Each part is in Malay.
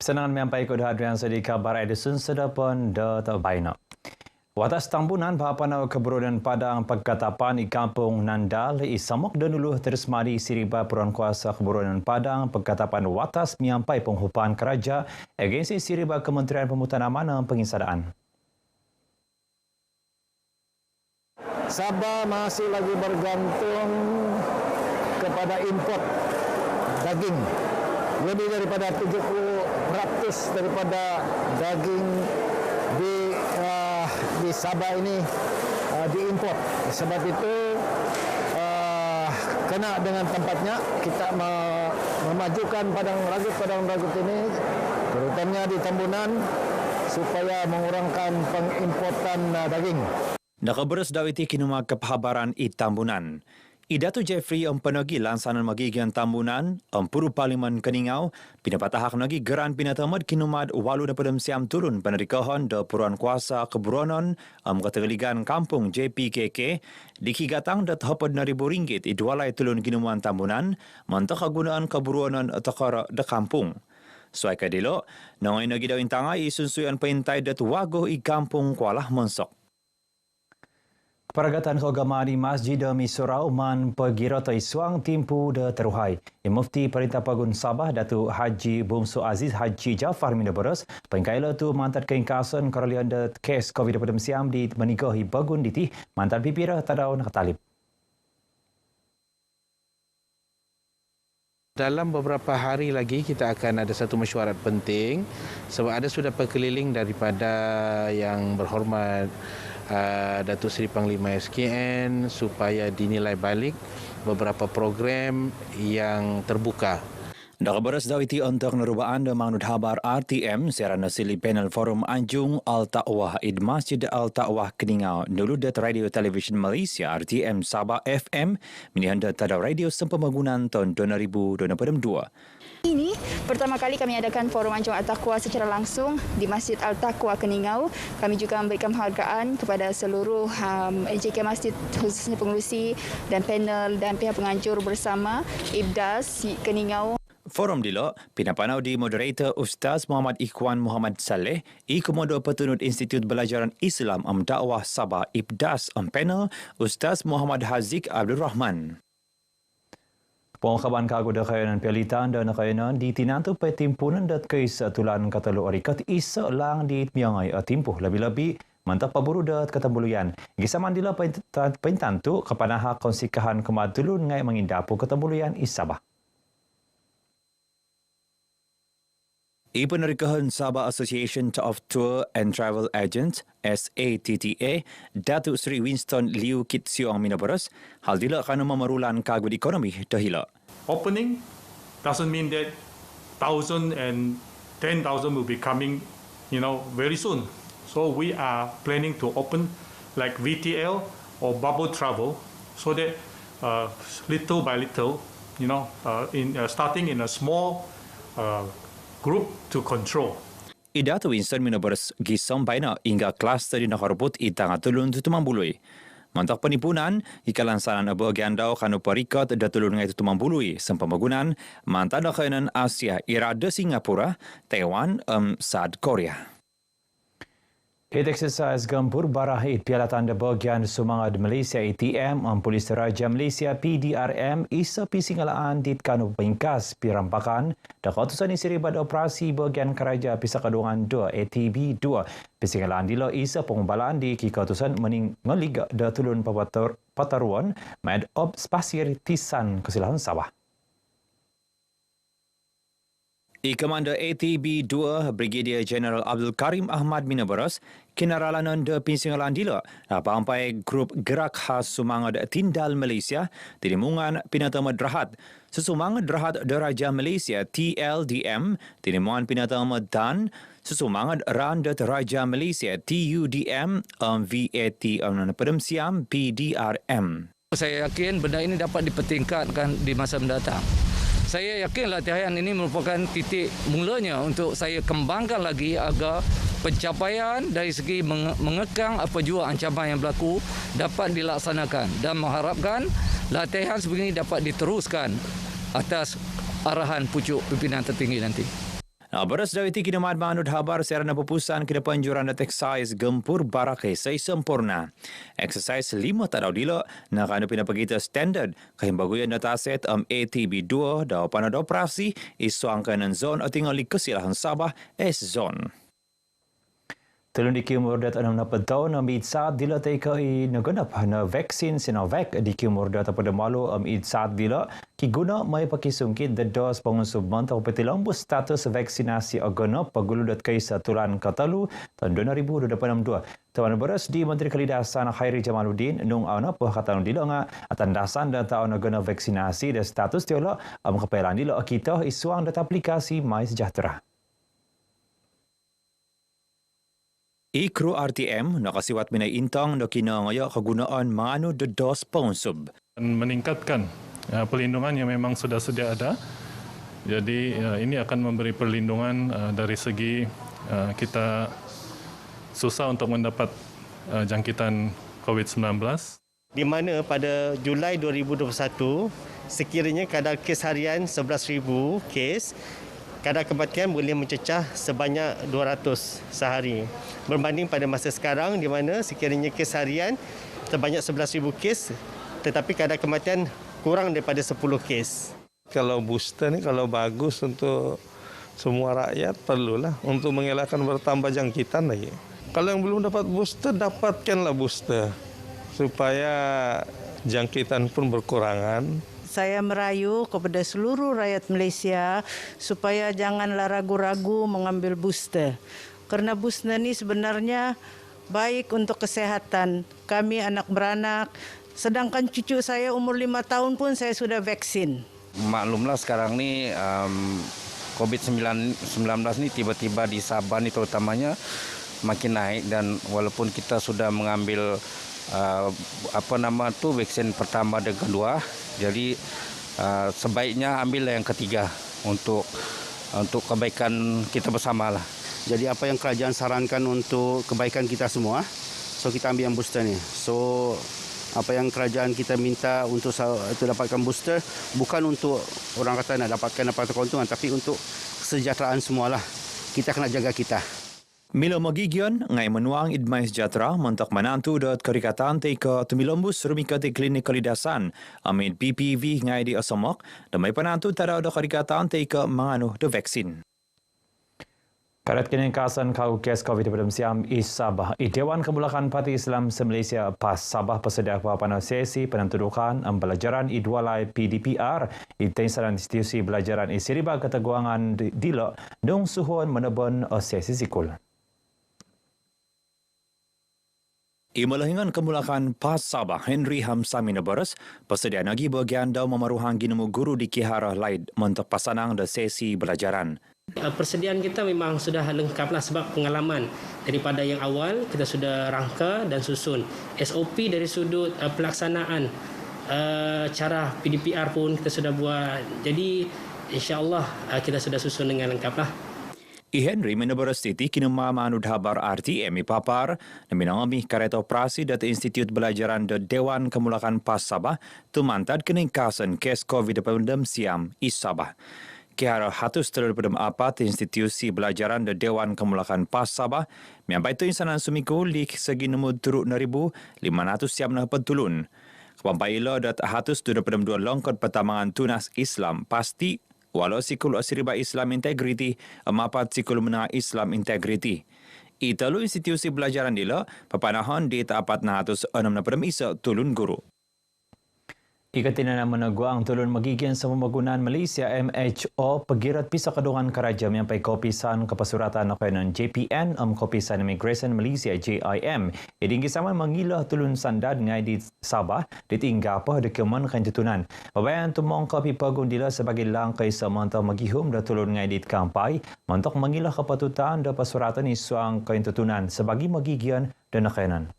Senang menyampai kehadiran sedih kabar Edison sedapun da terbaina. Watas tambunan bahapan keburunan Padang Pegatapan di Kampung Nandal isamok dan dulu tersmadi siriba peruan kuasa keburunan Padang Pegatapan watas menyampai penghupan keraja agensi siriba Kementerian Pemutanaman Pengisadaan. Sabah masih lagi bergantung kepada import daging. Lebih daripada 70% daripada daging di Sabah ini diimport. Sebab itu kena dengan tempatnya kita memajukan padang ragut ini, terutamanya di Tambunan, supaya mengurangkan pengimportan daging. Nakaberes dawiti kinuma kepahabaran i Tambunan. Idatu Jeffrey penagi lansanan magigian Tambunan, Puru Parlimen Keningau, pinapatahak nagi geran pinatamad kinumad walu dapadam siam turun penarikahon da Peruan Kuasa Keburonan, kategorigan Kampung JPKK, dikigatang dat RM40,000 idualai tulun kinuman Tambunan, mantak kagunaan keburonan takara da kampung. Suai kadilo, nangoy nagi daw intangai isunsuyan paintay dat wago i Kampung Kualah Monsok. Peragatan keagamaan di Masjid Misurau man pegirata isuang timpu de teruhai. Mufti Perintah Pagun Sabah Datuk Haji Bumsu Aziz Haji Jafar Minaberes pengkaila tu mantat keingkasan keralian de kes COVID-19 siam di menikahi bagun ditih mantan pipira tadau nak talib. Dalam beberapa hari lagi kita akan ada satu mesyuarat penting sebab ada sudah perkeliling daripada yang berhormat Datuk Seri Panglima SKN supaya dinilai balik beberapa program yang terbuka. Nakaberes dawiti untuk nerubaan dan mangut habar RTM serana sili panel forum Anjung Al-Taqwa id Masjid Al-Taqwa Keningau dulu dat Radio Television Malaysia RTM Sabah FM minihanda tada radio sempemagunan tahun 2022. Ini pertama kali kami adakan forum Anjung Al-Taqwa secara langsung di Masjid Al-Taqwa Keningau. Kami juga memberikan penghargaan kepada seluruh AJK Masjid khususnya pengerusi dan panel dan pihak penganjur bersama IBDAS Keningau. Forum dilo pinapanau di moderator Ustaz Muhammad Ikhwan Muhammad Saleh, Komodo Petunut Institut Belajaran Islam Dakwah Sabah IBDAS panel Ustaz Muhammad Haziq Abdul Rahman. Pengkaban kagu dakayanan pelitan dan dakayanan di tinantu petimpunan dat keis tulan katalu orikat isa lang di miangai timpuh lebih-lebih mantap paburu dat ketembuluyan. Gisaman dila pentantu kepanahak konsikahan kemadulun ngai mengindapu ketembuluyan Isabah. Penerikahan Sabah Association of Tour and Travel Agents SATTA Datuk Seri Winston Liu Kit Siong Minaberes hal dila kerana memerulan kagud ekonomi dahila. Opening doesn't mean that 1,000 and 10,000 will be coming, very soon. So we are planning to open like VTL or bubble travel, so that little by little, starting in a small group to control. Idatu Winston Minaberes gisam baina hingga kluster di nakaruput itangatulun tutumambului. Mantak penipunan, ikalansanan abagian daw kanu parikat datulun ngai tutumambului sempamagunan mantan dakayanan Asia irada Singapura, Taiwan, South Korea. Exercise gempur barahit Piala Tanda Bagian Sumangad Malaysia ATM Polis Raja Malaysia PDRM isa pisingalaan dit kanu pengkas pirampakan da kautusan isiribat operasi bagian keraja pisa kadungan 2 ATB 2 pisingalaan dilo isa pengumbalaan di kautusan mening ngeliga da tulun pataruan med ob spasir tisan kesilahan Sabah. Komander ATB 2 Brigadier General Abdul Karim Ahmad Minaberes kinaralanan de pinsingalan dila pampai grup gerak khas Sumangad Tindal Malaysia tinimungan pinatama Derahat Sesumangad Derahat Deraja Malaysia TLDM tinimungan pinatama Dan Sesumangad Randat Raja Malaysia TUDM VAT Peremsiam PDRM. Saya yakin benda ini dapat dipertingkatkan di masa mendatang. Saya yakin latihan ini merupakan titik mulanya untuk saya kembangkan lagi agar pencapaian dari segi mengekang apa jua ancaman yang berlaku dapat dilaksanakan dan mengharapkan latihan sebegini dapat diteruskan atas arahan pucuk pimpinan tertinggi nanti. Beras dari ti kinaman manud habar serana pupusan kina penjuran dat exercise gempur barakai say sempurna. Exercise 5 tak daw dilo na kano pinapagita standard kahimbaguyan na taset ATB2 daw panad operasi isuang kanan zone at tingali kasilahan Sabah S-Zone. Tulong di Kimurdat 6 tahun saat dila tayo naganap na vaksin Sinovac di Kimurdat pada malu saat dila kiguna may pakisungkit the dos pangunsubman tau petilambus status vaksinasi aganap paguludat kay sa tulan katalu tahun 2022. Tawanan beras di Menteri Kalidasan Khairi Jamaluddin nung anak katanon dila nga atandasan dan taon naganap vaksinasi dan status dila kapelan dila kita isuang data aplikasi My Sejahtera. Ikru RTM nakasiwat minay intang na kinangaya kagunaan mano de dos paunsub. Meningkatkan perlindungan yang memang sudah sedia ada. Jadi ini akan memberi perlindungan dari segi kita susah untuk mendapat jangkitan COVID-19. Di mana pada Julai 2021 sekiranya kadar kes harian 11,000 kes, kadar kematian boleh mencecah sebanyak 200 sehari. Berbanding pada masa sekarang di mana sekiranya kes harian sebanyak 11,000 kes tetapi kadar kematian kurang daripada 10 kes. Kalau booster ni kalau bagus untuk semua rakyat perlulah untuk mengelakkan bertambah jangkitan lagi. Kalau yang belum dapat booster dapatkanlah booster supaya jangkitan pun berkurangan. Saya merayu kepada seluruh rakyat Malaysia supaya janganlah ragu-ragu mengambil booster. Kerana booster ni sebenarnya baik untuk kesihatan kami anak beranak. Sedangkan cucu saya umur 5 tahun pun saya sudah vaksin. Maklumlah sekarang ni COVID-19 ni tiba-tiba di Sabah ni terutamanya makin naik dan walaupun kita sudah mengambil vaksin pertama dan kedua, jadi sebaiknya ambillah yang ketiga untuk kebaikan kita bersamalah. Jadi apa yang kerajaan sarankan untuk kebaikan kita semua, so kita ambil yang booster ni. So apa yang kerajaan kita minta untuk dapatkan booster bukan untuk orang kata nak dapatkan keuntungan tapi untuk kesejahteraan semualah. Kita kena jaga kita. Milo magigyan ngay manuang idmay sejahtera mentak manantu dot karikatan te ka tumilambus rumika te klinik Kalidasan amid PPV ngay di asamok damay panantu tara da karikatan te ka mangano de vaksin. Karat kini kasan kau kes COVID pada Siam Sabah. Dewan Kebulakan Parti Islam se-Malaysia PAS Sabah persedia pada sesi penentudukan pelajaran I2 PDPR Intensaran Institusi Belajaran Siriba Keteguangan Dila dong suhun menebun sesi sikul. Imalahingan Kemulakan PAS Sabah Henry Hamsami Nabaras persedia lagi bagian daw memaruhang ginemu guru di Kihara Laid mentok pasanang de sesi belajaran. Persediaan kita memang sudah lengkaplah sebab pengalaman daripada yang awal kita sudah rangka dan susun. SOP dari sudut pelaksanaan cara PDPR pun kita sudah buat. Jadi insya-Allah kita sudah susun dengan lengkaplah. Henry menabaras titi kinema manud habar RTM ipapar na minangami kareta operasi data Institut Belajaran de Dewan Kemulakan PAS Sabah tumantad keningkasan kes COVID-19 Siam Sabah. Kihara hatus terhadap apat institusi belajaran de Dewan Kemulakan PAS Sabah miampai tu insanan sumiku lik segi nemu turut 500 siam na pentulun. Kepampaila dat hatus terhadap dua longkot pertambangan tunas Islam pasti walau sikul asiriba Islam Integrity amapat sikul menengah Islam Integrity. Italu institusi belajaran dila papanahan di tapat 606 isa tulun guru. Ikatinan meneguang tulun magiging sa pembangunan Malaysia MHO pagirat pisa kadungan karaja miyampay kopisan kapasuratan na kayo ng JPN kopisan Immigration Malaysia JIM. Iding kisama mangilah tulun sandad ngay di Sabah ditingga pa dokumen kanjutunan. Babayan tumong kopi pagundila sebagai langkay sa mantau magihum da tulun ngay di kampay mantok mangilah kapatutan da pasuratan isuang kanjutunan sebagai magigyan da nakayanan.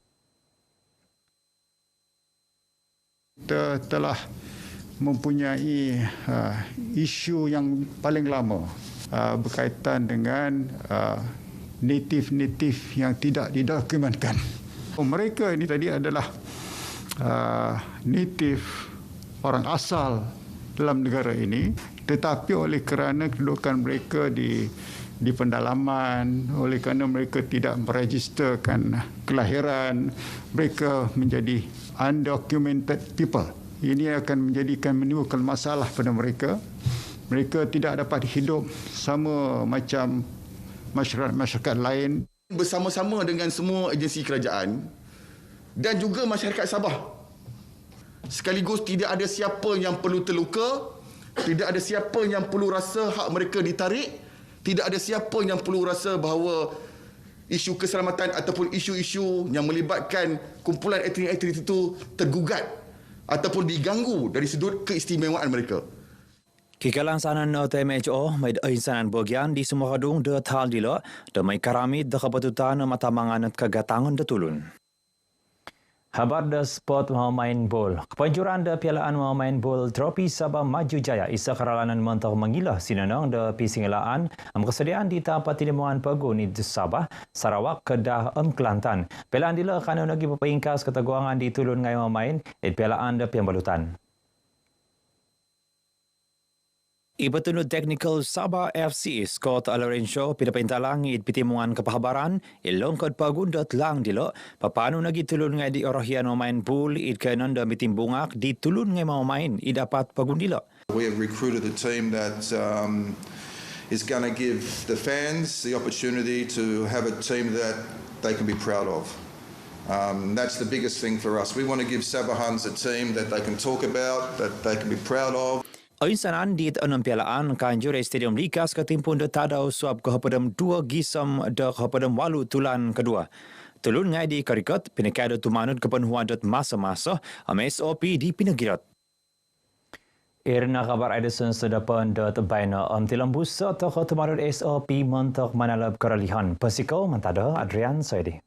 Kita telah mempunyai isu yang paling lama berkaitan dengan native yang tidak didokumentkan. Mereka ini tadi adalah native orang asal dalam negara ini, tetapi oleh kerana kedudukan mereka di di pendalaman oleh kerana mereka tidak meregisterkan kelahiran, mereka menjadi undocumented people. Ini akan menimbulkan masalah pada mereka. Mereka tidak dapat hidup sama macam masyarakat lain. Bersama-sama dengan semua agensi kerajaan dan juga masyarakat Sabah. Sekaligus tidak ada siapa yang perlu terluka, tidak ada siapa yang perlu rasa hak mereka ditarik, tidak ada siapa yang perlu rasa bahawa isu keselamatan ataupun isu-isu yang melibatkan kumpulan etnik-etnik itu tergugat ataupun diganggu dari sudut keistimewaan mereka. Kikalangsanan TMHO may insanan bagian di semua hadung de thal dilo de may karamid de kabatutan matamangan at kagatangon de tulun. Habar de sport main bol. Kepanjuran de pialaan main bol Tropi Sabah Maju Jaya isa karalanan mentah mengilah sinanang de pisingelaan kesediaan di tapat tinemuan pagun di Sabah, Sarawak, Kedah, Kelantan. Pialaan dila kana lagi pepeingkas keteguangan di tulun ngai main pialaan de piambalutan. Ibatunu Technical Sabah FC Scott Lorenzo pinapintalang ipitimungan kapahabaran ilongkod pagundot lang dilo papano nagitulun nga di orahian main pool kanon da mitimbungak di tulun nga main idapat pagundilo. We have recruited a team that is going to give the fans the opportunity to have a team that they can be proud of. That's the biggest thing for us. We want to give Sabahans a team that they can talk about, that they can be proud of. Ainsanan di enam pialaan kanjur Stadium Likas ketimpun de tadau suap kehapadam 2 gisam de kehapadam 8 tulan kedua. Tulun ngai di karikot pinakado tumanut kepenuhan dot masa-masa SOP di pinagirot. Irna kabar Edison sedapan dot baina tilambus atau tumanut SOP mentok manalab keralihan. Pesiko mentada Adrian Saidi.